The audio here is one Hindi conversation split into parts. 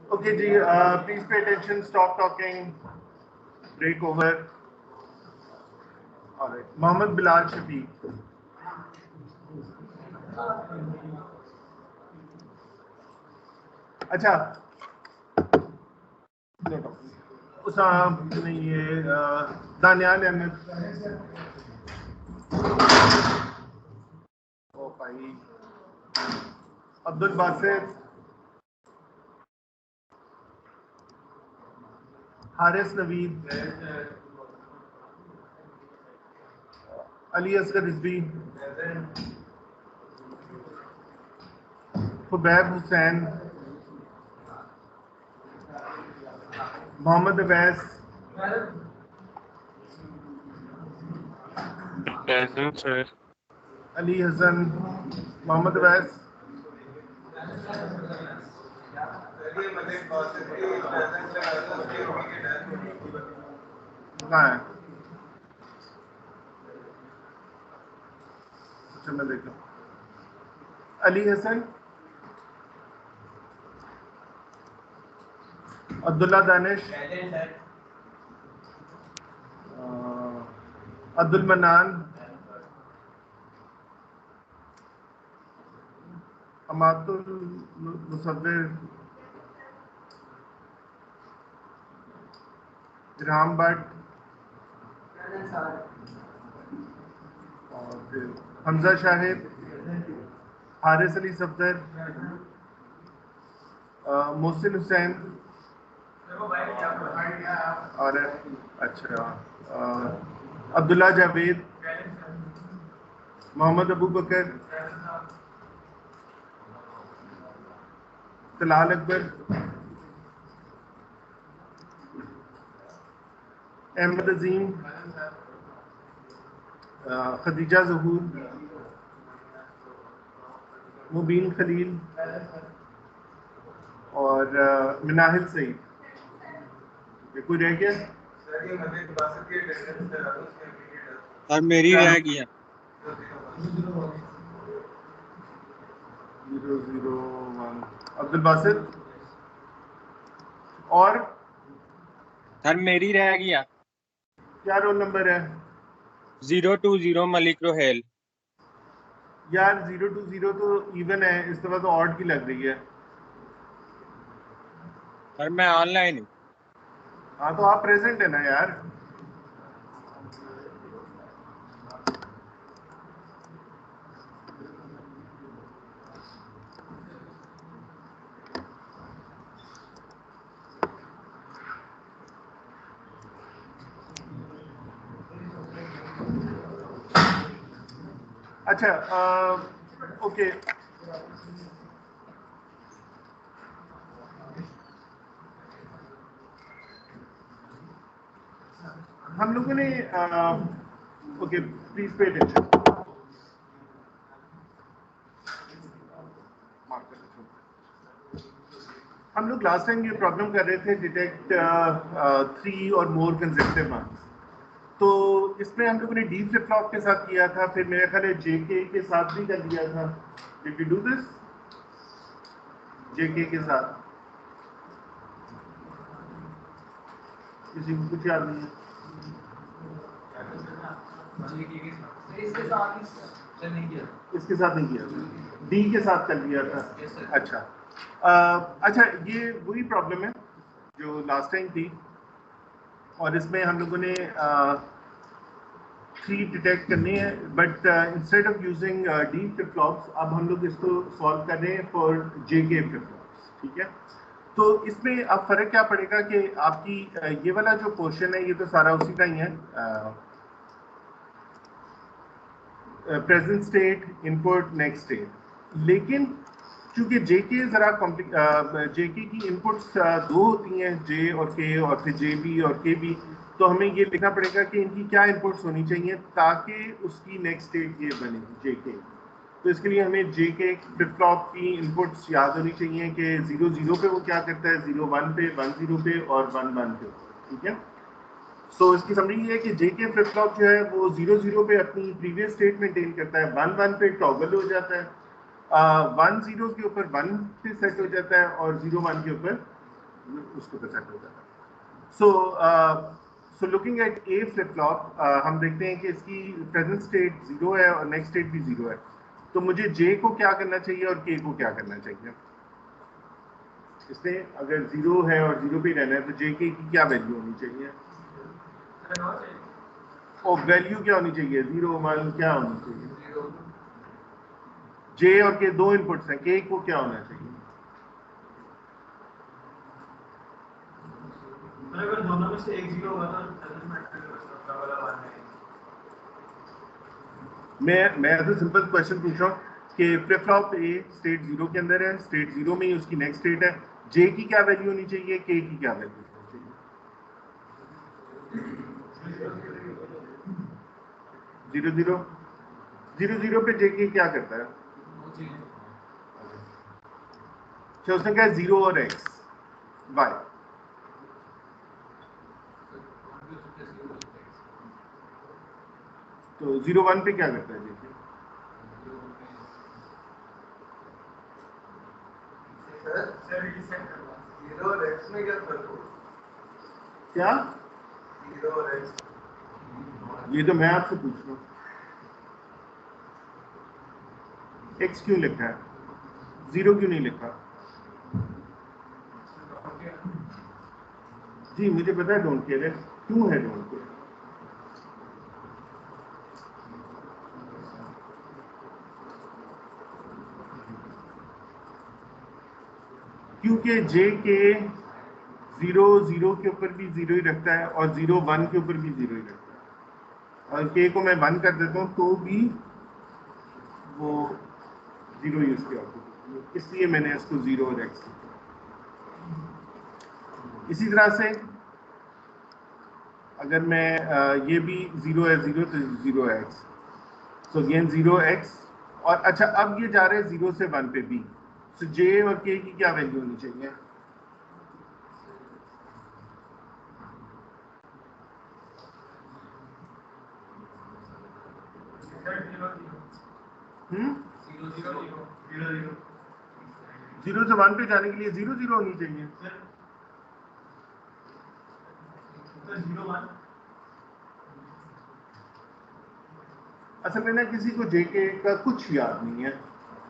Okay, ji, please pay attention. Stop talking. Break over. All right. Mohammed Bilal Shafiq. अच्छा, उसाम नहीं ये दानियाल अहमद। ओ भाई, अब्दुल बासिर, हारिस नवीद, अली असगर रिजवी, फुबैब हुसैन, मोहम्मद अवैस, अली हसन, मोहम्मद अवैस, कहाँ है? अच्छा, मैं देखता हूँ। अली हसन, अब्दुल्ला दानिश, अब्दुल मन्नान, अमातुल मुसव्विर, इरहाम भट्ट और फिर हमजा शाहिद, हारिस अली सफदर, मोहसिन हुसैन और अच्छा अब्दुल्ला जावेद, मोहम्मद अबू बकर, तलाल अकबर, अहमद अजीम, खदीजा जहूर, मुबीन खलील और मिनाहिल सईद। कोई रह गया? और मेरी रह गया 001 अब्दुल बासित और सर मेरी रह गया। क्या रोल नंबर है? 020 मलिक रोहेल। यार 020 तो इवन है, इस दफा तो ऑड की लग रही है। सर मैं ऑनलाइन हूँ। हाँ तो आप प्रेजेंट है ना यार। अच्छा, ओके, हम लोगों ने ओके, प्लीज पे अटेंशन। हम लोग लास्ट टाइम ये प्रॉब्लम कर रहे थे, डिटेक्ट 3 और मोर कंसेक्टिव मार्क्स। तो इसमें हम लोगों ने डी फ्लिप फ्लॉप के साथ किया था, फिर मेरे ख्याल है जेके के साथ भी कर लिया था। डिड वी डू दिस जेके के साथ? किसी को कुछ याद नहीं है? इसके साथ नहीं किया। डी के साथ कर लिया था। अच्छा अच्छा, ये वही प्रॉब्लम है जो लास्ट टाइम थी, और इसमें हम लोगों ने 3 डिटेक्ट करनी है, but instead of using D flip flops अब हम लोग इसको सॉल्व कर रहे हैं फॉर जे के फ्लिप फ्लॉप्स। ठीक है, तो इसमें अब फर्क क्या पड़ेगा कि आपकी ये वाला जो पोर्शन है ये तो सारा उसी का ही है, present state, input, next state, लेकिन चूंकि जेके जरा जेके की इनपुट्स दो होती हैं, जे और के, और फिर जे बी और के बी, तो हमें ये लिखना पड़ेगा कि इनकी क्या इनपुट्स होनी चाहिए ताकि उसकी नेक्स्ट स्टेट ये बने जेके। तो इसके लिए हमें जेके फ्लिप फ्लॉप की इनपुट्स याद होनी चाहिए कि 0 0 पे वो क्या करता है, 0 1 पे, 1 0 पे और 1 1 पे। ठीक है, सो इसकी समझ ये है कि जेके फ्लिप फ्लॉप जो है वो 0 0 पे अपनी प्रीवियस स्टेट मेंटेन करता है, 1 1 पे टॉगल हो जाता है, 1 0 के ऊपर 1 पे सेट हो जाता है, और 0 1 के ऊपर उसके ऊपर सेट हो जाता है। So looking at A flip flop, हम देखते हैं कि इसकी प्रेजेंट स्टेट 0 है और नेक्स्ट स्टेट भी 0 है, तो मुझे जे को क्या करना चाहिए और के को क्या करना चाहिए। इसमें अगर 0 है और 0 पे रहना है तो जे के की क्या वैल्यू होनी चाहिए, और वैल्यू क्या होनी चाहिए, 0 1 क्या होनी चाहिए। जे और के दो इनपुट्स हैं, के को क्या होना चाहिए। अगर दोनों में से एक 0 होगा तो मैं तो सिंपल क्वेश्चन पूछ रहा हूँ कि फ्लिप फ्लॉप ए स्टेट 0 के अंदर है, स्टेट 0 में ही उसकी नेक्स्ट स्टेट है, जे की क्या वैल्यू होनी चाहिए, के की क्या वैल्यू होनी चाहिए। 0 0 0 0 पे जे के क्या करता है, तो उसने कहा 0 और x y, तो 0 1 पे क्या करता है जे के, क्या, ये तो मैं आपसे पूछ रहा हूँ, x क्यों लिखा है, 0 क्यों नहीं लिखा। जी मुझे पता है डोंट केयर है, क्यों है डोंट केयर, क्योंकि जे के 0 0 के ऊपर भी 0 ही रखता है और 0 1 के ऊपर भी 0 ही रखता है, और के को मैं 1 कर देता हूँ तो भी वो 0 यूज किया, इसलिए मैंने इसको 0 और x लिखा। इसी तरह से अगर मैं ये भी 0 है 0 तो 0 x, तो अगेन 0 x, और अच्छा अब ये जा रहे हैं 0 से 1 पे भी, तो j और k की क्या वैल्यू होनी चाहिए। हम्म, 0 से 1 पे जाने के लिए 0 0 होनी चाहिए। असल में ना किसी को जेके का कुछ याद नहीं है,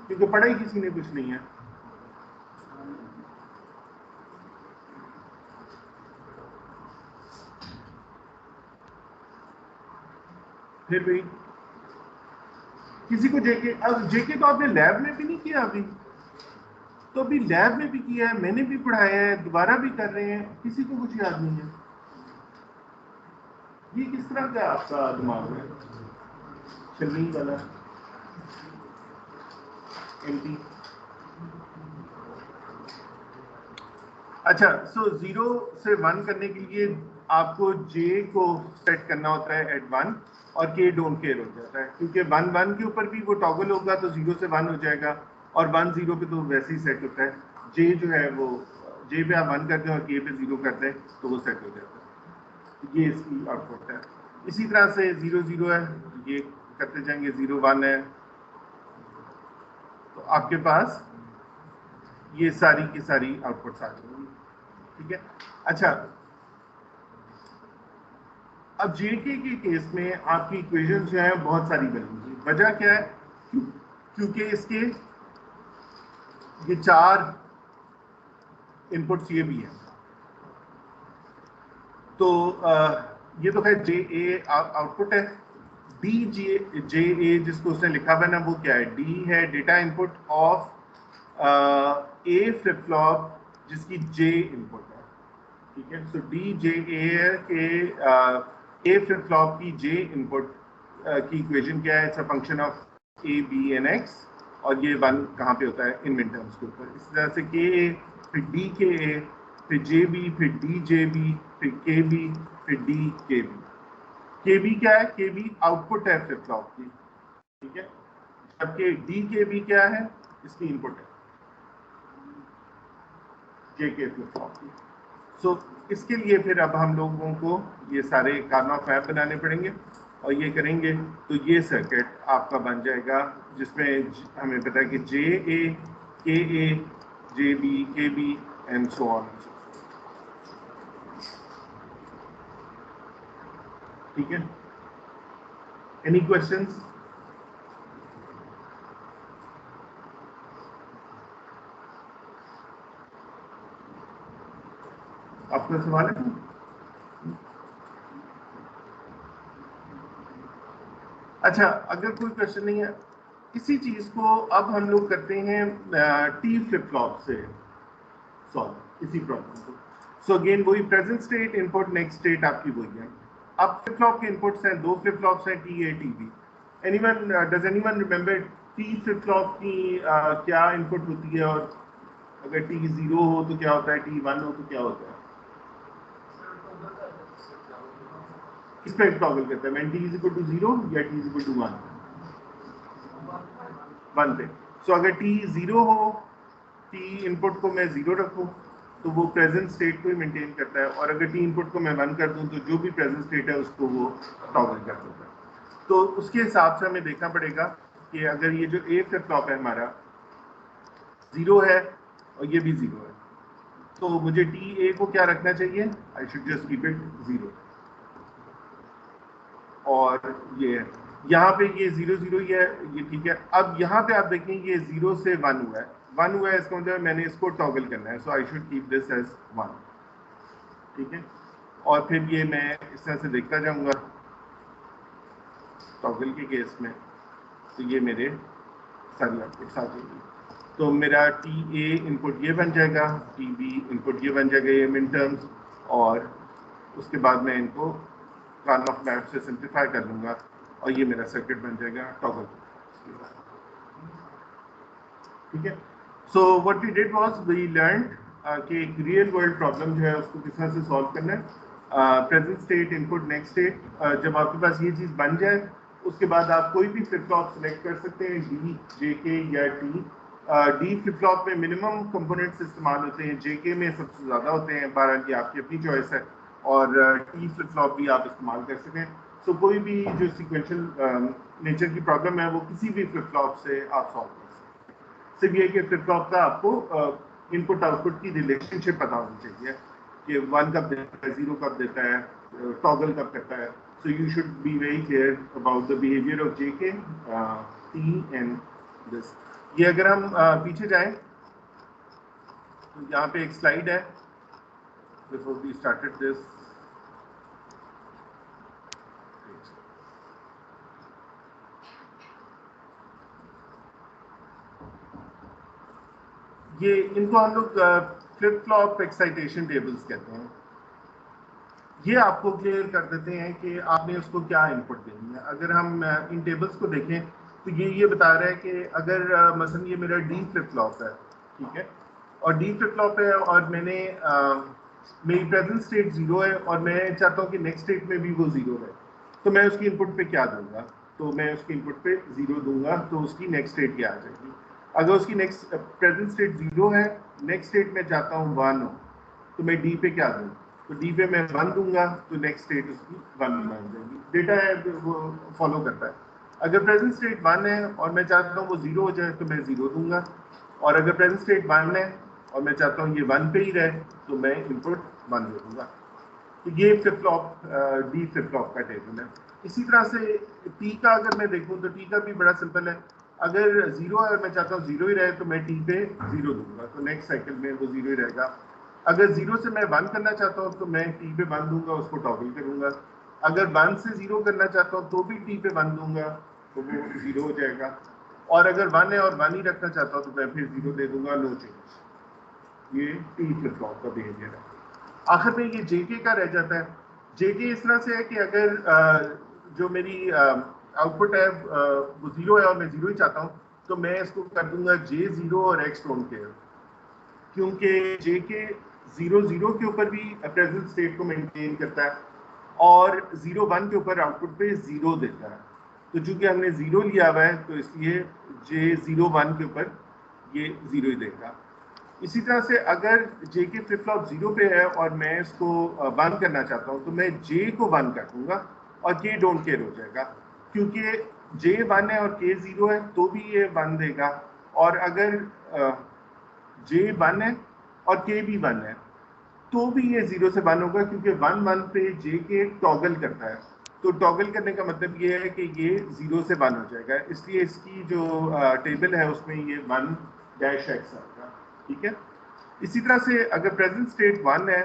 क्योंकि पढ़ा ही किसी ने कुछ नहीं है। फिर भी किसी को जेके, अब जेके तो आपने लैब में भी नहीं किया अभी, तो अभी लैब में भी किया है, मैंने भी पढ़ाया है, दोबारा भी कर रहे हैं, किसी को कुछ याद नहीं है। ये किस तरह का आपका दिमाग है, चलनी वाला एंटी। अच्छा, सो 0 से 1 करने के लिए आपको जे को सेट करना होता है एट 1, और के डोंट केयर हो जाता है, क्योंकि 1 1 के ऊपर भी वो टॉगल होगा तो 0 से 1 हो जाएगा, और 1 0 पे तो वैसे ही सेट होता है। जे जो है वो जे पे आप 1 करते हैं और के पे 0 करते हैं तो वो सेट हो जाता है। ये इसकी आउटपुट है। इसी तरह से 0 0 है, ये करते जाएंगे, 0 1 है, तो आपके पास ये सारी की सारी आउटपुट्स आ जाएंगी। ठीक है, अच्छा अब जेके के केस में आपकी इक्वेशन जो है बहुत सारी बनेंगी। वजह क्या है, क्योंकि इसके ये 4 इनपुट्स ये भी हैं। तो ये तो खैर जे ए आउटपुट है। डी जे ए जिसको उसने लिखा हुआ है ना, वो क्या है? डी है data input of A flip flop जिसकी जे इनपुट है, ठीक है। सो डी जे ए के ए फ्लिप फ्लॉप की जे इनपुट की इक्वेशन क्या है? It's a function of A B and X, और ये 1 कहाँ पे होता है? इन मिन टर्म्स के ऊपर। इस तरह से के ए, फिर डी के ए, फिर जे बी, फिर डी जे बी, फिर के बी, फिर डी के बी। के बी क्या है? के बी आउटपुट है फ्लिप फ्लॉप की, ठीक है। जबकि डी के बी क्या है? इसकी इनपुट है जे के फ्लिप फ्लॉप की। सो इसके लिए फिर अब हम लोगों को ये सारे कार्नोफ मैप बनाने पड़ेंगे, और ये करेंगे तो ये सर्किट आपका बन जाएगा जिसमें हमें पता है कि जे ए, के ए, जे बी, के बी एंड सो ऑन। ठीक है, एनी क्वेश्चंस? आपका सवाल है? अच्छा, अगर कोई क्वेश्चन नहीं है, इसी चीज को अब हम लोग करते हैं टी फ्लिप फ्लॉप से सॉल्व इसी प्रॉब्लम को। सो अगेन वही present state, input, next state आपकी वही है। अब फ्लिप फ्लॉप के इनपुट्स हैं, 2 फ्लिप फ्लॉप्स हैं, T A T B. Anyone does anyone remember T flip flop की क्या इनपुट होती है, और अगर टी 0 हो तो क्या होता है, टी 1 हो तो क्या होता है? इस पे टॉगल करता है, when T is equal to 0 या टी इज इक्वल टू 1? 1 पे। सो अगर टी 0 हो, टी इनपुट को मैं 0 रखूं तो वो प्रेजेंट स्टेट को ही मेंटेन करता है, और अगर टी इनपुट को मैं 1 कर दूं तो जो भी प्रेजेंट स्टेट है उसको वो टॉगल कर देता है। तो उसके हिसाब से हमें देखना पड़ेगा कि अगर ये जो ए फ्लिप फ्लॉप है हमारा 0 है और ये भी 0 है, तो मुझे टी ए को क्या रखना चाहिए? I should just keep it 0। और ये यहाँ पे ये 0 0 ही है, ये ठीक है। अब यहाँ पे आप देखें ये 0 से 1 हुआ है, 1 हुआ है, इसका मतलब मैंने इसको टॉगल करना है, so I should keep this as 1, ठीक है। और फिर ये मैं इस तरह से देखता जाऊंगा टॉगल के केस में, तो ये मेरे सारी आउटपुट्स आ जाएंगी। तो मेरा टी ए इनपुट ये बन जाएगा, टी बी इनपुट ये बन जाएगा, ये मिन टर्म्स, और उसके बाद मैं इनको कार्नोफ मैप से सिंप्लीफाई कर लूँगा, और ये मेरा सर्किट बन जाएगा टॉगल। ठीक है। So what we did was we learned कि एक रियल वर्ल्ड प्रॉब्लम जो है उसको किस तरह से सॉल्व करना है। Present state, input, next state, जब आपके पास ये चीज़ बन जाए उसके बाद आप कोई भी फ्लिप फ्लॉप सेलेक्ट कर सकते हैं, डी, जे के या टी। डी फ्लिप फ्लॉप में मिनिमम कंपोनेंट्स इस्तेमाल होते हैं, जे के में सबसे ज़्यादा होते हैं, बहरहाल ये आपकी अपनी चॉइस है, और टी फ्लिप फ्लॉप भी आप इस्तेमाल कर सकते हैं। सो कोई भी जो सिक्वेंशियल नेचर की प्रॉब्लम है वो किसी भी फ्लिप फ्लॉप से आप सॉल्व कर सकते हैं। सिर्फ ये कि फ्लिप फ्लॉप का आपको इनपुट आउटपुट की रिलेशनशिप पता होनी चाहिए कि 1 कब देता है, 0 कब देता है, टॉगल कब करता है। So you should be very clear about the behaviour of J K, T and this. ये अगर हम पीछे जाएं तो यहाँ पे एक स्लाइड है बिफोर वी स्टार्टेड दिस। ये इनको हम लोग फ्लिप फ्लॉप एक्साइटेशन टेबल्स कहते हैं। ये आपको क्लियर कर देते हैं कि आपने उसको क्या इनपुट देनी है। अगर हम इन टेबल्स को देखें तो ये बता रहा है कि अगर मसलन ये मेरा डी फ्लिप फ्लॉप है, ठीक है, और डी फ्लिप फ्लॉप है और मैंने मेरी प्रेजेंट स्टेट 0 है और मैं चाहता हूँ कि नेक्स्ट स्टेट में भी वो 0 है, तो मैं उसकी इनपुट पे क्या दूंगा? तो मैं उसकी इनपुट पे 0 दूंगा, तो उसकी नेक्स्ट स्टेट क्या आ जाएगी? अगर उसकी नेक्स्ट प्रेजेंट स्टेट 0 है, नेक्स्ट स्टेट में चाहता हूँ 1 हो, तो मैं डी पे क्या दूँ? तो डी पे मैं 1 दूंगा, तो नेक्स्ट स्टेट उसकी 1 बन जाएगी। डेटा है वो फॉलो करता है। अगर प्रेजेंट स्टेट 1 है और मैं चाहता हूँ वो 0 हो जाए, तो मैं 0 दूंगा, और अगर प्रेजेंट स्टेट 1 है और मैं चाहता हूँ ये 1 पे ही रहे, तो मैं इनपुट 1 दे दूंगा। तो ये flip flop D flip flop का टेबल है। इसी तरह से टी का अगर मैं देखूँ तो टी का भी बड़ा सिंपल है। अगर जीरो है और मैं चाहता हूँ जीरो ही रहे तो मैं टी पे जीरो दूंगा, तो नेक्स्ट साइकिल में वो जीरो ही रहेगा। अगर जीरो से मैं वन करना चाहता हूँ तो मैं टी पे वन दूंगा, उसको टॉगल करूंगा। अगर वन से जीरो करना चाहता हूँ तो भी टी पे वन दूंगा, तो वो जीरो हो जाएगा। और अगर वन है और वन ही रखना चाहता हूँ तो मैं फिर जीरो दे दूंगा, नो चेंज। ये टी फ्लिप फ्लॉप का बिहेवियर है। आखिर में ये जेके का रह जाता है। जेके इस तरह से है कि अगर जो मेरी आउटपुट है वो जीरो है और मैं जीरो ही चाहता हूँ, तो मैं इसको कर दूंगा जे जीरो और एक्स डोंट केयर, क्योंकि जेके जीरो जीरो के ऊपर भी प्रेजेंट स्टेट को मेंटेन करता है और जीरो वन के ऊपर आउटपुट पे जीरो देता है। तो चूंकि हमने जीरो लिया हुआ है तो इसलिए जे जीरो वन के ऊपर ये जीरो ही देगा। इसी तरह से अगर जे के फ्लिप फ्लॉप जीरो पे है और मैं इसको वन करना चाहता हूँ तो मैं जे को वन कर दूंगा और के डोंट केयर हो जाएगा, क्योंकि जे वन है और के जीरो है तो भी ये वन देगा। और अगर जे वन है और के भी वन है तो भी ये जीरो से वन होगा, क्योंकि वन वन पे जे के टॉगल करता है। तो टॉगल करने का मतलब ये है कि ये जीरो से वन हो जाएगा, इसलिए इसकी जो टेबल है उसमें ये वन डैश एक्स आएगा। ठीक है। इसी तरह से अगर प्रेजेंट स्टेट वन है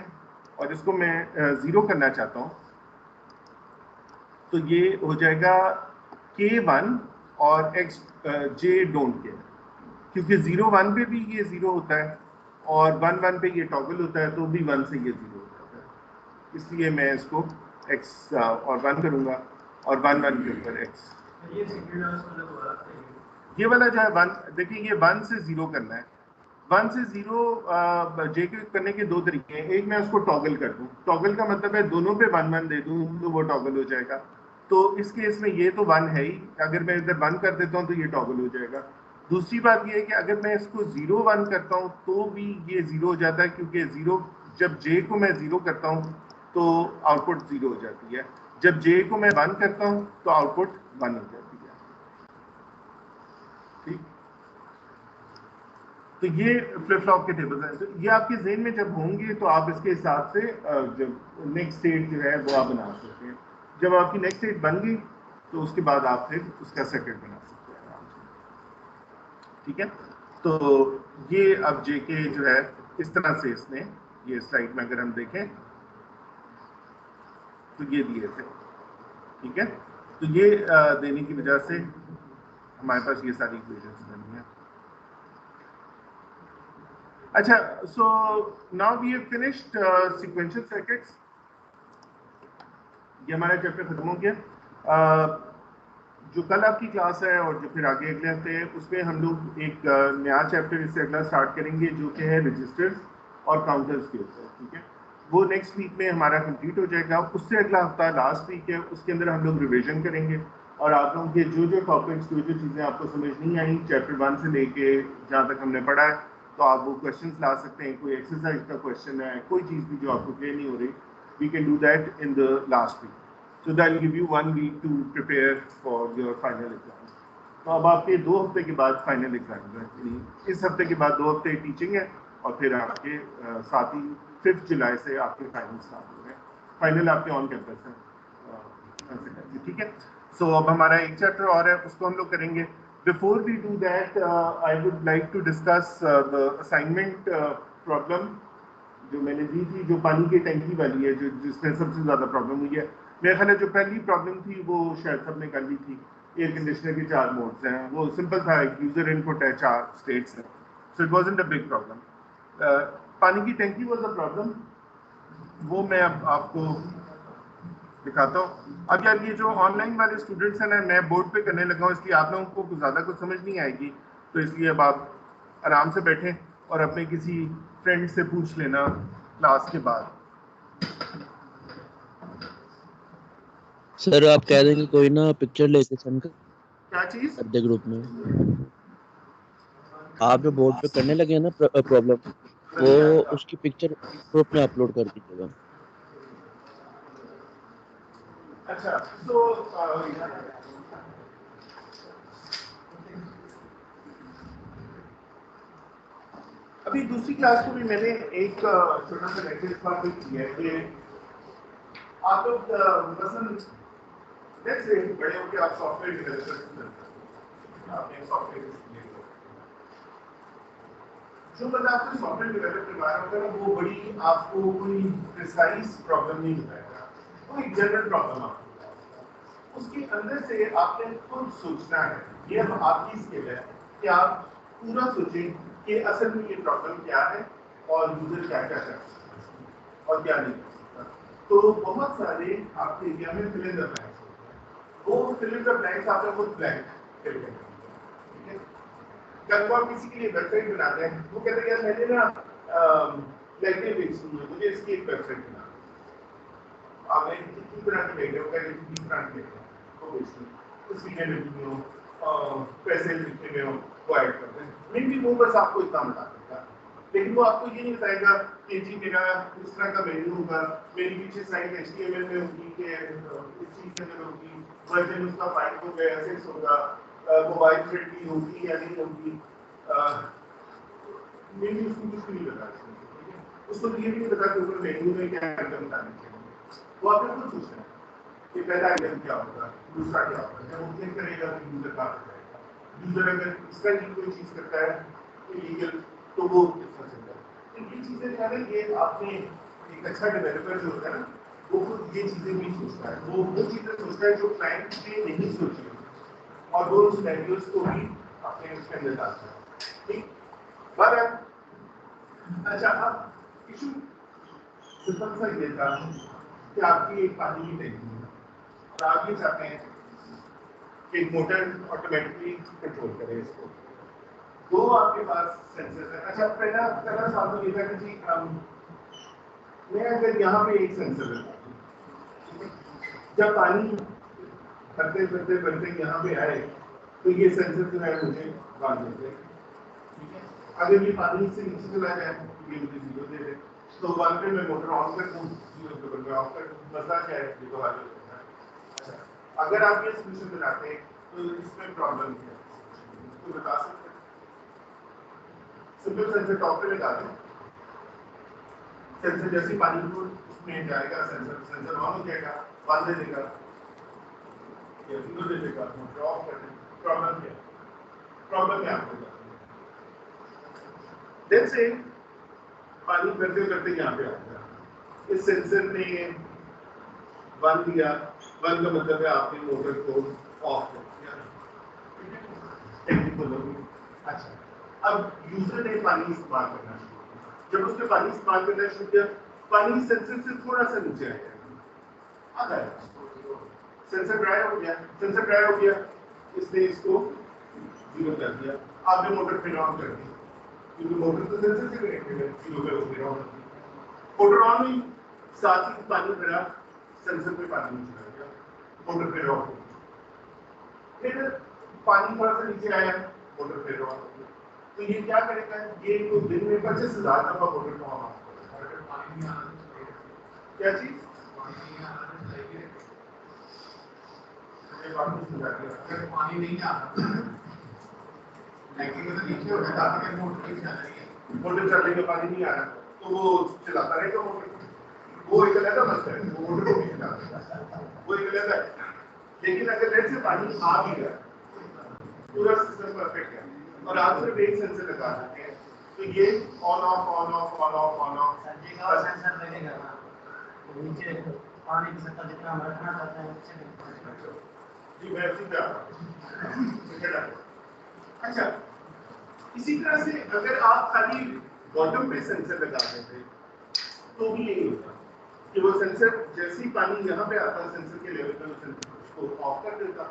और इसको मैं जीरो करना चाहता हूँ तो ये हो जाएगा के वन और एक्स जे डोंट केयर, क्योंकि जीरो वन पे भी ये जीरो होता है और वन वन पे ये टॉगल होता है तो भी वन से ये जीरो हो जाता है। इसलिए मैं इसको एक्स और वन करूंगा और वन वन के ऊपर एक्स। ये सिक्योरिटी मतलब दोबारा से ये वाला जो है वन, देखिए ये वन से जीरो करना है। वन से जीरो जे के करने के दो तरीके हैं। एक मैं उसको टॉगल कर दूं, टॉगल का मतलब है दोनों पे वन वन दे दूं तो वो टॉगल हो जाएगा। तो इस केस में ये तो वन है ही, अगर मैं इधर वन कर देता हूँ तो ये टॉगल हो जाएगा। दूसरी बात ये है कि अगर मैं इसको जीरो वन करता हूँ तो भी ये जीरो हो जाता है, क्योंकि जीरो जब जे को मैं जीरो करता हूँ तो आउटपुट जीरो हो जाती है, जब जे को मैं वन करता हूँ तो आउटपुट वन हो जाती है। ठीक। तो ये फ्लिप फ्लॉप के टेबल्स हैं, तो ये आपके जेहन में जब होंगे तो आप इसके हिसाब से जब नेक्स्ट स्टेट जो है वो आप बना सकते हैं। जब आपकी नेक्स्ट स्टेट बन गई तो उसके बाद आप फिर उसका सर्किट बना सकते हैं आराम से। ठीक है। तो ये अब जेके जो है इस तरह से इसने, ये स्लाइड में अगर हम देखें तो ये दिए थे। ठीक है। तो ये देने की वजह से हमारे पास ये सारी इक्वेशंस बनी है। अच्छा, so now we have finished sequential circuits. ये हमारा चैप्टर खत्म हो गया। जो कल आपकी क्लास है और जो फिर आगे अगले हफ्ते है उसमें हम लोग एक नया चैप्टर इससे अगला स्टार्ट करेंगे जो कि है रजिस्टर्स और काउंटर्स के ऊपर। ठीक है। वो नेक्स्ट वीक में हमारा कंप्लीट हो जाएगा। उससे अगला हफ्ता लास्ट वीक है, उसके अंदर हम लोग रिविजन करेंगे और आप लोगों के जो जो टॉपिक्स जो जो चीज़ें आपको समझ नहीं आई चैप्टर 1 से लेके जहाँ तक हमने पढ़ा है, तो आप वो क्वेश्चंस ला सकते हैं। कोई एक्सरसाइज का क्वेश्चन है, कोई चीज़ भी जो आपको क्लियर नहीं हो रही, we can do that in the last week. So that will give you 1 week to prepare for your final exam. तो अब आपके 2 हफ्ते के बाद फाइनल एग्जाम है। इस हफ्ते के बाद 2 हफ्ते टीचिंग है और फिर आपके साथ ही 5 जुलाई से आपके फाइनल स्टार्ट हो गए। फाइनल आपके ऑन कैंपस है। ठीक है। सो अब हमारा एक चैप्टर और है, उसको हम लोग करेंगे। Before we do that I would like to discuss the assignment problem जो मैंने दी थी, जो पानी की टैंकी वाली है, जो जिसमें सबसे ज़्यादा प्रॉब्लम हुई है। मेरे ख्याल है जो पहली प्रॉब्लम थी वो शायद सबने कर ली थी। एयर कंडीशनर के 4 मोड्स हैं, वो सिंपल था, यूजर इनपुट है, 4 स्टेट्स हैं, so it wasn't a big problem. पानी की टैंकी वाज अ प्रॉब्लम, वो मैं अब आपको दिखाता हूँ। अब यार ये जो ऑनलाइन वाले स्टूडेंट्स हैं ना, मैं बोर्ड पे करने लगा हूँ, इसलिए आप लोगों को ज़्यादा कुछ समझ नहीं आएगी, तो इसलिए अब आप आराम से बैठें और अपने किसी फ्रेंड से पूछ लेना क्लास के बाद। सर आप कह देंगे कोई ना पिक्चर लेके सेंड क्या चीज़? कर दे ग्रुप में। आप जो बोर्ड पे करने लगे हैं ना प्रॉब्लम, वो उसकी पिक्चर ग्रुप में अपलोड कर दीजिएगा। अच्छा, तो अभी दूसरी क्लास को भी मैंने एक छोटा सा लेक्चर इस बात पे किया है कि आप लोग मसलन लेट्स से बड़े होकर आप सॉफ्टवेयर डेवलपर आपने सॉफ्टवेयर डिस्प्ले को जो बंदा आपको सॉफ्टवेयर डेवलप करवा रहा होगा ना वो बड़ी आपको कोई प्रिसाइज प्रॉब्लम नहीं बताएगा, वो एक जनरल प्रॉब्लम आपको बताएगा। उसके अंदर से आपने खुद सोचना है, ये अब आपकी स्किल है कि आप पूरा सोचें कि असल में ये प्रॉब्लम क्या है और यूजर क्या क्या कर सकता है और क्या नहीं कर सकता। तो बहुत सारे आपके एरिया में फिल इन द ब्लैंक्स होते हैं, वो फिल इन द ब्लैंक्स आपने खुद ब्लैंक फिल करना है, ठीक है। कल को आप किसी के लिए वेबसाइट बनाते हैं, वो कहते हैं यार मैंने ना लाइब्रेरी बेचनी है, मुझे इसकी एक वेबसाइट बना दो। आपने कितनी तरह की लाइब्रेरी होगा, कितनी तरह की लाइब्रेरी वो बेचनी है, उसकी लिखनी हो, पैसे लिखने में हो, वो ऐड करते हैं। मे भी वो बस आपको इतना बता देगा, लेकिन वो आपको ये नहीं बताएगा कि जी मेरा इस तरह का मेन्यू होगा, मेरी पीछे साइट HTML में होगी कि इस चीज से में होगी, वर्जन उसका 5 होगा या 6 होगा, मोबाइल फ्रेंडली होगी या नहीं होगी, मेन्यू उसको कुछ नहीं बता सकते। उसको ये भी नहीं बता कि ऊपर मेन्यू में क्या आइटम डालने चाहिए, वो आपने खुद सोचना है कि पहला आइटम क्या होगा, दूसरा क्या होगा। जब वो क्लिक करेगा तो यूजर कहाँ पर जाएगा, यूजर अगर इसका लिए कोई चीज करता है इलीगल तो वो कितना चलता है। तो ये चीजें क्या है, ये आपने एक अच्छा डेवलपर जो होता है ना, वो खुद ये चीजें भी सोचता है, वो चीजें सोचता है जो क्लाइंट ने नहीं सोची और वो उस वैल्यूज को भी अपने उसके अंदर डालता है, ठीक। पर अच्छा, अब इशू सिंपल सा ये था कि आपकी एक पानी की टैंकी है और आप ये चाहते हैं कि एक मोटर ऑटोमेटिकली कंट्रोल करे इसको, दो आपके पास सेंसर है। अच्छा, पहला सवाल ये था कि जी मैं अगर यहाँ पे एक सेंसर लगा दूं, जब पानी भरते भरते भरते यहाँ पे आए तो ये सेंसर जो है मुझे बांध देते हैं, ठीक है। अगर ये पानी से नीचे चला जाए तो ये मुझे 0 दे दे, तो 1 पे मैं मोटर ऑन कर दूँ, 0 पे बंद ऑफ कर दूँ, मसला क्या है ये तो हाल होता है। अच्छा, अगर आप ये सोल्यूशन बनाते हैं तो इसमें प्रॉब्लम क्या है, इसको बता सकते हैं। सिंपल सेंसर टॉप पे लगा दें, सेंसर जैसे पानी को उसमें जाएगा, सेंसर ऑन हो जाएगा, बंद दे देगा या 0 दे देगा, मोटर ऑफ कर देगा। प्रॉब्लम क्या है, प्रॉब्लम क्या आपको लेट्स से पानी करते करते यहाँ पे आ गया, इस सेंसर ने 1 दिया, 1 का मतलब है आपने मोटर को ऑफ कर दिया, टेक्निकल होगी। अच्छा, अब यूजर ने पानी इस्तेमाल करना शुरू किया, जब उसने पानी इस्तेमाल करना शुरू किया, पानी सेंसर से थोड़ा सा नीचे आया, आता है सेंसर ड्राई हो गया, सेंसर ड्राई हो गया, इसने इसको 0 कर दिया, आपने मोटर फिर ऑन कर दी, क्योंकि मोटर तो सेंसर से कनेक्टेड है, 0 पे फिर ऑन कर दी, मोटर ऑन हुई, साथ ही पानी भरा, सेंसर पे पानी नीचे आ गया, मोटर फिर ऑफ हो गई, फिर पानी थोड़ा सा नीचे आया, मोटर फिर ऑफ हो गई। तो ये क्या करेगा, ये तो दिन में 25,000 दफा मोटर को ऑन ऑफ करेगा। अगर पानी नहीं आना चाहिए, क्या चीज पानी नहीं आना चाहिए, अगर पानी नहीं आ रहा लेकिन तो नीचे हो जाता है, मोटर नहीं चल रही है, मोटर चल रही है, पानी नहीं आ रहा, तो वो चलाता रहेगा मोटर, वो एक अलग मसला है, वो मोटर को नहीं चलाता, वो एक अलग है। लेकिन अगर लेट से पानी आ भी गया, पूरा सिस्टम परफेक्ट है और आप सिर्फ एक सेंसर लगा सकते हैं, तो ये on off on off on off on off sensor लगेगा ना, नीचे पानी की सतह जितना हम रखना चाहते हैं उससे जी मैं सीधा। अच्छा, इसी तरह से अगर आप खाली बॉटम पे सेंसर लगा देते तो भी यही होता कि वो सेंसर जैसे ही पानी यहाँ पे आता है सेंसर के लेवल पे सेंसर उसको ऑफ कर देता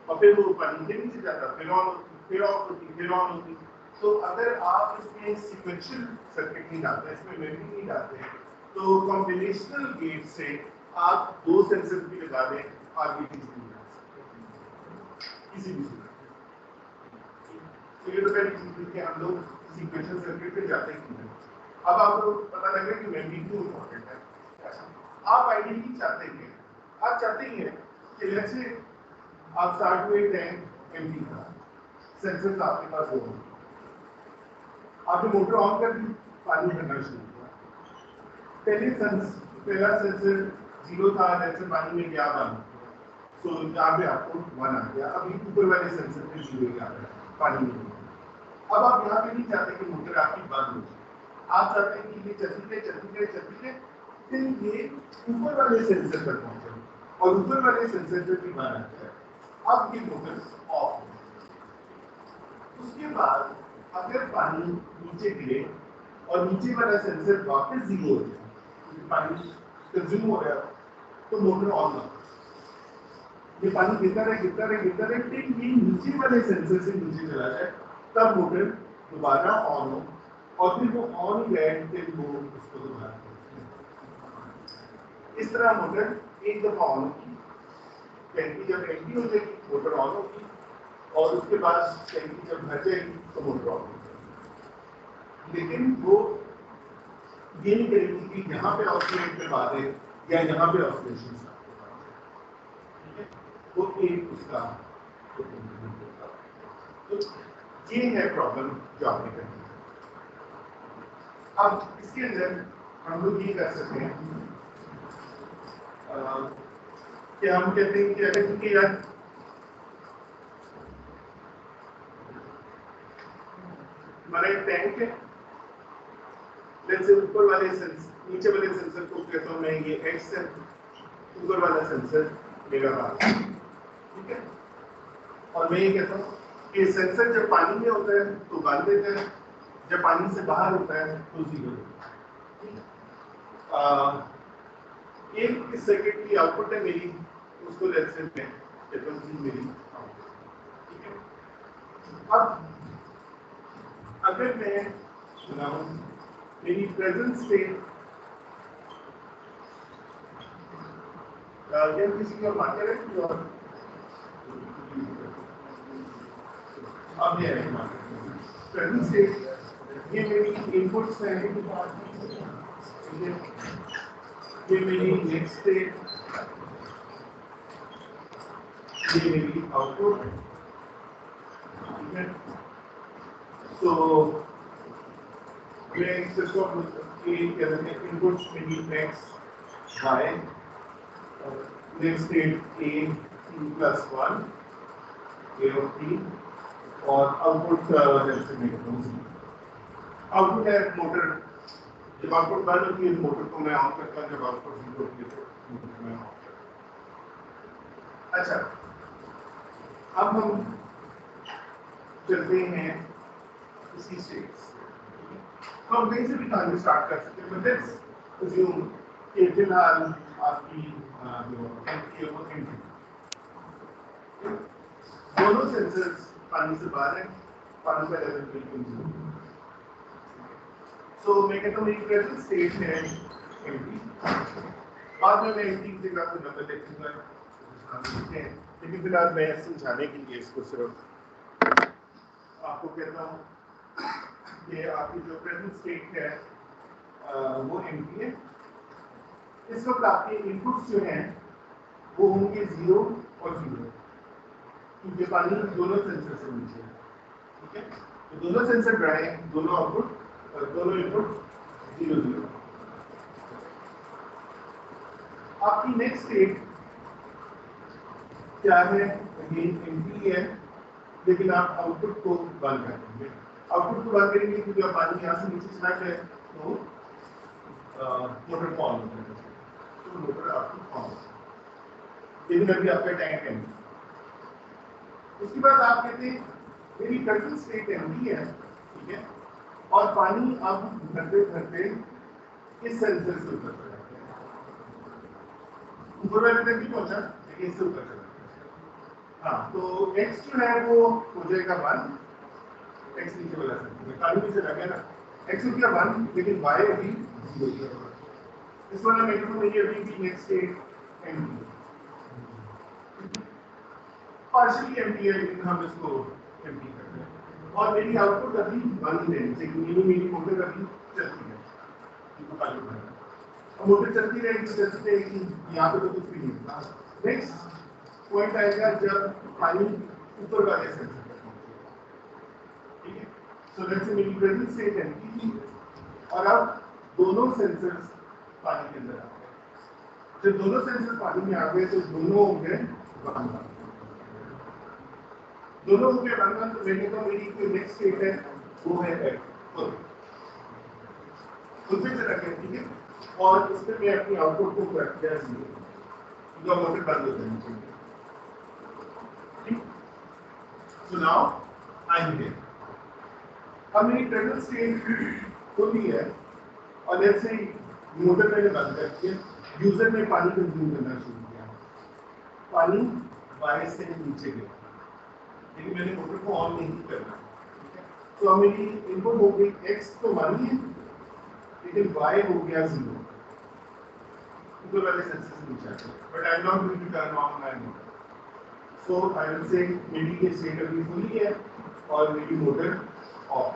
और फिर वो पानी के नीचे जाता, फिर ऑन होती, फिर ऑफ होती, फिर ऑन होती। तो अगर आप इसमें सीक्वेंशियल सर्किट नहीं डालते, इसमें मेमोरी नहीं डालते, तो कॉम्बिनेशनल गेट से आप 2 सेंसर भी लगा दें, आगे चीज नहीं जा सकते किसी भी सूरत। तो ये तो पहली चीज थी कि हम लोग सीक्वेंशियल सर्किट पे जाते हैं। अब आपको पता लग रहा है कि मेमोरी क्यों इम्पोर्टेंट है। आप आइडियली चाहते हैं, आप चाहते हैं कि लेट्स से आप स्टार्ट हुए टैंक एम्प्टी था, सेंसर आपके पास हो, आपने मोटर ऑन कर दी, पानी भरना शुरू किया, पहला सेंसर 0 था, लेट्स से पानी में गया 1, तो यहाँ पे आपको 1 आ गया। अब ये ऊपर वाले सेंसर पे 0 आ रहा है, पानी नहीं है। अब आप यहाँ पे नहीं चाहते कि मोटर आपकी बंद हो जाए, आप चाहते हैं कि ये चलती रहे, फिर ये ऊपर वाले सेंसर पर पहुंचे और ऊपर वाले सेंसर पे भी बंद आ जाए। अब ये मोटर ऑफ हो जाए। उसके बाद अगर पानी नीचे गिरे और नीचे वाला सेंसर वापस 0 हो जाए, पानी कंज्यूम हो रहा है, तो मोटर ऑन हो। ये पानी गिरता रहे फिर ये नीचे वाले सेंसर से नीचे चला जाए, तब मोटर दोबारा ऑन हो और फिर वो ऑन ही रहे, फिर वो उसको दोबारा इस तरह मोटर एक दफा ऑन होगी, टैंकी जब एम्प्टी हो जाएगी मोटर ऑन होगी और उसके बाद टैंकी जब भर जाएगी तो मोटर ऑफ हो जाएगी। लेकिन वो ये नहीं करेगी कि यहाँ पे ऑसिलेट करवा दे या यहाँ पे ऑसिलेशन, वो एक उसका तो ये है प्रॉब्लम जो आपने करनी है। अब इसके अंदर हम लोग ये कर सकते हैं कि हम कहते हैं कि अगर क्योंकि यार हमारा एक टैंक है, जैसे ऊपर वाले सेंसर नीचे वाले सेंसर को कहता हूँ मैं ये एक्स है, ऊपर वाला सेंसर मेरा बात, ठीक है। और मैं ये कहता हूँ कि सेंसर जब पानी में होता है तो बांध देता है, जब पानी से बाहर होता है तो 0 एक इस सर्किट की आउटपुट है मेरी, उसको लेट्स से मैं कहता हूँ मेरी आउटपुट, ठीक है। अब अगर मैं सुनाऊं मेरी प्रेजेंट स्टेट या किसी का मार्कर है कि और अब ये है प्रेजेंट स्टेट, ये मेरी इनपुट्स हैं, ये मेरी नेक्स्ट स्टेट, ये मेरी आउटपुट, ठीक है। तो मैं इसको इनपुट्स मेरी next y, next state a +1 a of t और आउटपुट आउटपुट है मोटर, जब आउटपुट बंद होती है मोटर को मैं ऑन करता हूँ, जब आउटपुट 0 होती है तो मोटर मैं ऑफ करता हूँ। अच्छा, अब हम चलते हैं इसी स्टेट्स, हम कहीं से भी कहानी स्टार्ट कर सकते हैं, बट लेट्स अज्यूम कि फिलहाल आपकी जो टैंकी है वो एम्प्टी, दोनों सेंसर्स पानी से बाहर है, पानी का लेवल बिल्कुल 0। तो मैं कहता हूँ मेरी प्रेजेंट स्टेट है एम्प्टी, बाद में मैं एम्प्टी की जगह पे नंबर लिखूंगा, लेकिन फिलहाल मैं समझाने के लिए इसको सिर्फ आपको कहता हूँ कि आपकी जो प्रेजेंट स्टेट है वो एम्प्टी है। इस वक्त आपके इनपुट्स जो हैं वो होंगे 0 और 0, क्योंकि पानी दोनों सेंसर से नीचे है, ठीक है। तो दोनों सेंसर ड्राई हैं, दोनों आउटपुट और दोनों इनपुट 0 0। आपकी नेक्स्ट स्टेट क्या है, अगेन एम्प्टी है, लेकिन आप आउटपुट को बंद कर देंगे। आउटपुट को बंद करेंगे क्योंकि आप पानी यहाँ से नीचे चला जाए तो मोटर ऑन हो जाएगा, तो मोटर आपको ऑन हो जाएगा, लेकिन अभी आपका टैंक है। उसके बाद आप कहते हैं मेरी प्रेजेंट स्टेट एम्प्टी है, ठीक है, और पानी अब भरते भरते इस सेंसर से ऊपर चला गया, ऊपर वाले तक नहीं पहुंचा लेकिन इससे ऊपर चला गया। हाँ, तो x जो है वो हो जाएगा 1, x नीचे वाला सेंसर पानी में चला गया ना, x हो गया 1 लेकिन y अभी 0। इस वाला मेरे को मेरी अभी भी next state empty, partially empty है लेकिन हम इसको एम्प्टी करते हैं, और मेरी आउटपुट अभी बंद है, लेकिन मेरी मोटर अभी चलती है, अब मोटर चलती रहेगी, यहाँ पे तो कुछ भी नहीं होगा। नेक्स्ट पॉइंट आएगा जब पानी ऊपर वाले सेंसर पर पहुंचेगा, ठीक है। सो लेट्स से मेरी प्रेजेंट स्टेट एम्प्टी थी और अब दोनों सेंसर्स पानी के अंदर आ गए। जब दोनों सेंसर पानी में आ गए तो दोनों हो गए दोनों हो गए 1 1, तो मैंने कहा मेरी जो नेक्स्ट स्टेट है वो है x। तो फिर से रखें, ठीक है, और इसमें मैं अपनी आउटपुट को कर दिया 0, जो मोटर बंद हो जानी चाहिए। ठीक, so now I am here. अब मेरी टर्मिनल स्टेट होती है और लेट्स से मोटर मैंने बंद कर दिया, यूजर ने पानी कंज्यूम करना शुरू किया, पानी बाहर से नीचे गया, लेकिन मैंने मोटर को ऑन नहीं करना। तो अब मेरी इनपुट हो गई x तो 1 है, लेकिन y हो गया 0, तो वाले सेंसर से नीचे आता है, but I am not going to turn on my motor. So I will say मेरी ये स्टेट अभी फुली है और मेरी मोटर ऑफ,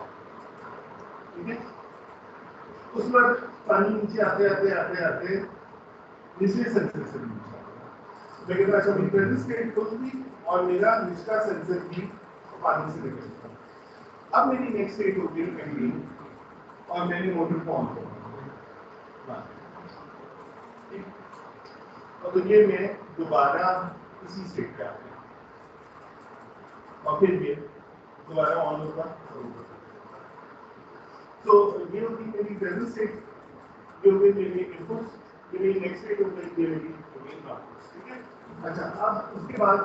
ठीक है। उस वक्त पानी नीचे आते आते आते आते निचले सेंसर से नीचे आता है, लेकिन अच्छा मेरी प्रेजेंट स्टेट खुल थी और मेरा निचला सेंसर भी पानी से निकल गया। अब मेरी नेक्स्ट स्टेट हो गई एंडी और मैंने मोटर को ऑन कर दिया, और तो ये मैं दोबारा इसी स्टेट पे आ गया और फिर ये दोबारा ऑन होगा। तो ये होगी मेरी प्रेजेंट स्टेट, जो होगी मेरी इनपुट, ये मेरी नेक्स्ट स्टेट हो गई, ये मेरी मेन आउटपुट, ठीक है। अच्छा, अब उसके बाद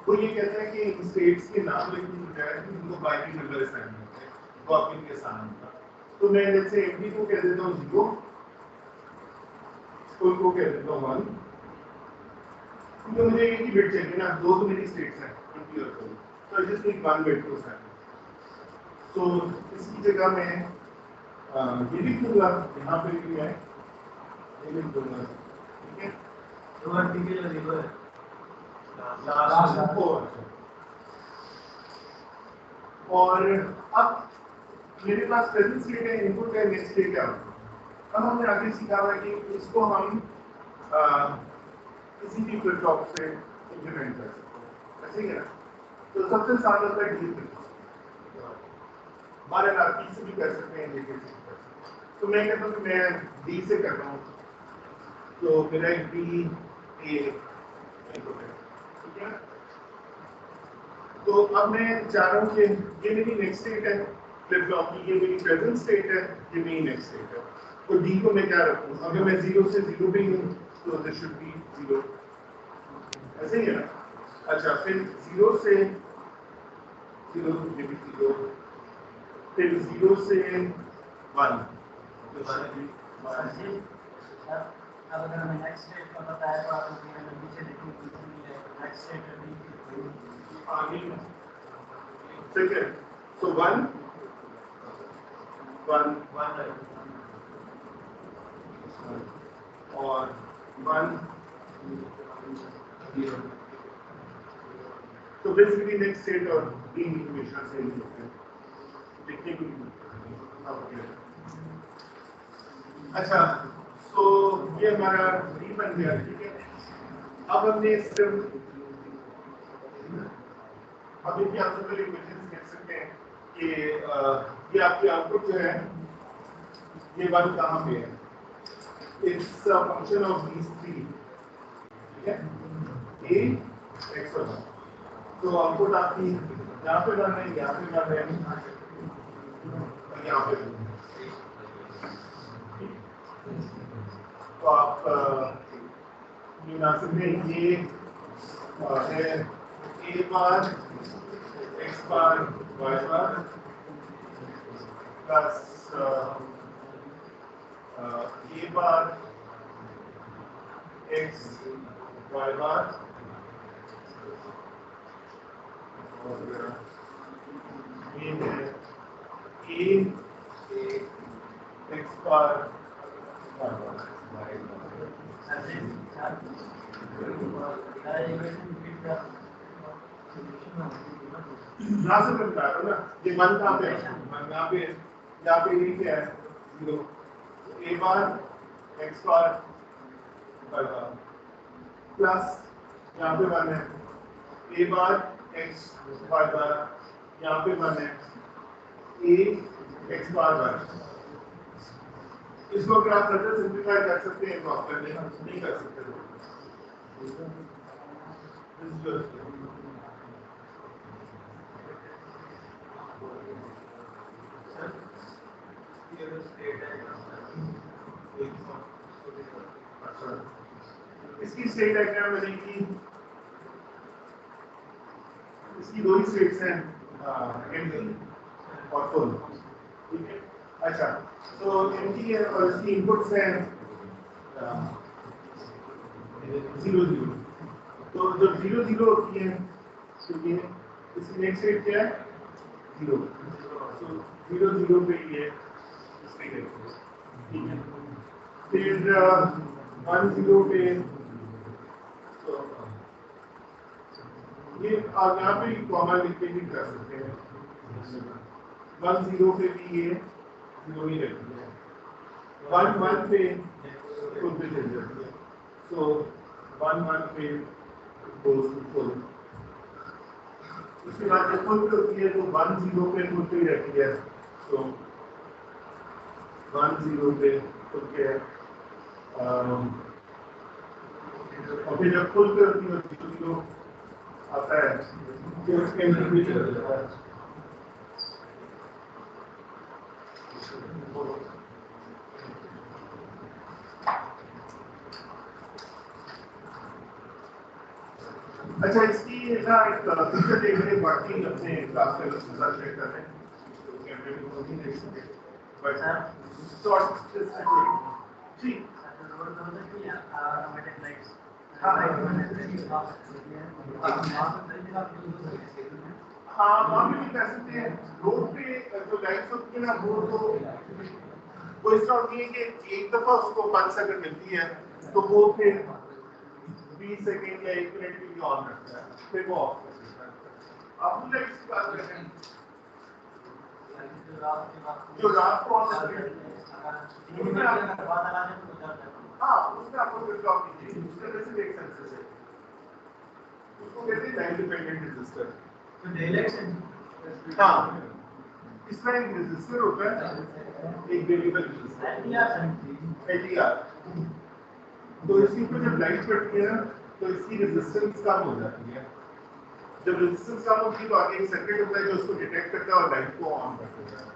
वो ये कहता है कि इन स्टेट्स के नाम लिखने की बजाय उनको बाइनरी नंबर असाइन करते हैं, वो आपके आसान होगा। तो मैं जैसे एमडी को कह देता हूँ 0, स्कूल को कह देता हूँ 1, क्योंकि मुझे एक ही बिट चाहिए ना, 2 तो मेरी स्टेट्स हैं, एमडी और स्कूल, तो I just need 1 bit to assign. तो इसकी जगह मैं ये लिख दूंगा, यहाँ पे भी मैं ये लिख दूंगा, ठीक है। और अब मेरे पास प्रेजेंट स्टेट है, इनपुट है, नेक्स्ट स्टेट है आउटपुट। अब हमने आगे सीखा है कि इसको हम किसी भी फ्लिप फ्लॉप से इंप्लीमेंट कर सकते हैं, ऐसे ही है ना। तो सबसे आसान होता है डी फ्लिप फ्लॉप, हमारे आप से भी कर सकते हैं, लेके से कर सकते हैं। तो मैं कहता हूँ कि मैं डी से कर रहा हूँ, तो मेरा एक डी ए इनपुट है, ठीक है। तो अब मैं चाह रहा हूँ कि ये मेरी नेक्स्ट स्टेट है फ्लिप फ्लॉप की, ये मेरी प्रेजेंट स्टेट है, ये मेरी नेक्स्ट स्टेट है। तो डी को मैं क्या रखूँ, अगर मैं 0 से 0 पे हूँ तो दिस शुड बी 0, ऐसे ही है ना। अच्छा, फिर 0 से 0, ये भी 0, फिर 0 से 1, तो 1 अब अगर हमें नेक्स्ट स्टेट का पता है तो आप नीचे देखेंगे नेक्स्ट स्टेट आगे सेकंड, तो 1 1 और 1 0। तो बेसिकली नेक्स्ट स्टेट और डी हमेशा सेम होते हैं, देखने की। अच्छा, तो ये हमारा डी बन गया, ठीक है। अब हमने सिर्फ अब इनकी आप सिंपल इक्वेशंस कह सकते हैं कि ये आपकी आउटपुट जो है ये 1 कहाँ पे है, it's a function of these 3, ठीक है, a x और 1। तो आउटपुट आपकी यहाँ पे बन रही है, यहाँ पे बन रही है, यहाँ पे। तो आप ये बना सकते हैं, ये है a bar x bar y bar plus a bar x y बार और ये है a x बार y बार। यहाँ से मैं बता रहा हूँ ना, ये 1 कहाँ पे है, यहाँ पे ये क्या है 0, a bar x bar y bar plus यहाँ पे 1 है a बार x y बार, यहाँ पे 1 है a x बार y। इसको अगर आप फर्दर सिंप्लीफाई कर सकते हैं तो आप कर लें, नहीं कर सकते तो इसकी स्टेट डायग्राम बनेगी, इसकी दो ही स्टेट्स हैं, एम्प्टी और फुल, ठीक है। अच्छा, तो एम्प्टी है और इसकी इनपुट्स हैं 0 0। तो जब 0 0 होती है तो ये इसकी नेक्स्ट स्टेट क्या है 0, तो 0 0 पे ये स्टेट है, ठीक है। फिर 1 0 पे तो ये आप यहाँ पे कॉमा लिख के भी कर सकते हैं, 1 0 पे भी ये 0 ही रहती है, 1 1 पे फुल पे चल जाती है, तो 1 1 पे goes to full। उसके बाद जब फुल पे होती है तो 1 0 पे फुल पे रहती है, तो 1 0 पे फुल पे है, और फिर जब फुल पे होती है 0 आता है तो उसके अंदर भी चल जाता है। अच्छा, इसकी ना एक पिक्चर देख रहे हैं, बाकी अपने क्लास में उसके साथ शेयर कर रहे हैं, तो कैमरे में वो नहीं देख सकते, बट शॉर्ट जी हाँ, वहाँ पे भी कर सकते हैं। रोड पे जो लाइट्स होती है ना, वो तो वो इस तरह होती है कि एक दफा उसको 5 सेकंड मिलती है तो वो फिर 20 सेकंड या 1 मिनट के लिए ऑन रखता है, फिर वो ऑफ कर देता है। अब लाइट्स की बात करते हैं जो रात को ऑन करते हैं, हाँ उसमें आपको फ्लिप फ्लॉप कीजिए, उसका वैसे भी एक सेंसर है, उसको कहते हैं लाइन डिपेंडेंट रेजिस्टर। हाँ, इसमें एक रेजिस्टर होता है, एक वेरिएबल रेजिस्टर LDR। तो इसके ऊपर जब लाइट पड़ती है ना तो इसकी रेजिस्टेंस कम हो जाती है, जब रेजिस्टेंस कम होती है तो आगे एक सर्किट होता है जो उसको डिटेक्ट करता है और लाइट को ऑन कर देता है।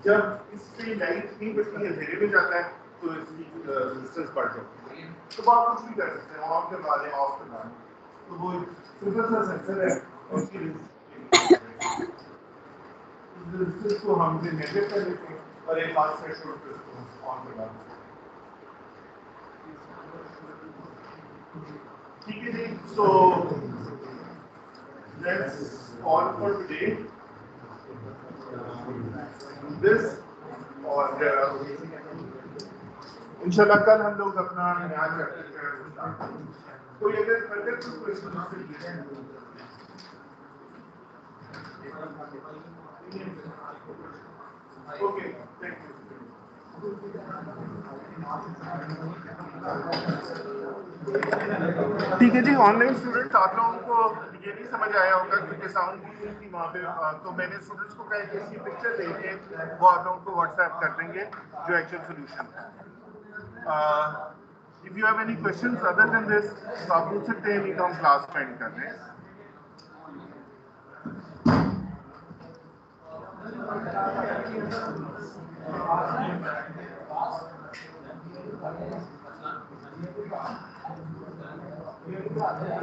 जब इस पे लाइट नहीं बचती है, अंधेरे में जाता है तो इसकी रेजिस्टेंस बढ़ जाती है, तो आप कुछ भी कर सकते हैं, ऑन करवा लें, ऑफ करवा लें, तो वो सिंपल सा सेंसर है और इसकी रेजिस्टेंस को हम मेजर कर लेते हैं और एक लास्ट थ्रेशोल्ड पे उसको ऑन करवा देते हैं, ठीक है जी। सो that's all for today. This और इंशाल्लाह कल हम लोग अपना नया चैप्टर स्टार्ट करेंगे। कोई अगर फर्दर कुछ क्वेश्चन आपसे ओके, थैंक यू। ठीक है जी, ऑनलाइन स्टूडेंट्स आप लोगों को ये नहीं समझ आया होगा क्योंकि साउंड भी नहीं थी वहाँ पे, तो मैंने स्टूडेंट्स को कहा कि इसकी पिक्चर देके वो आप लोगों को व्हाट्सएप कर देंगे जो एक्चुअल सोल्यूशन है। If you have any questions other than this तो आप पूछ सकते हैं, नहीं तो हम क्लास स्पेंड कर रहे हैं।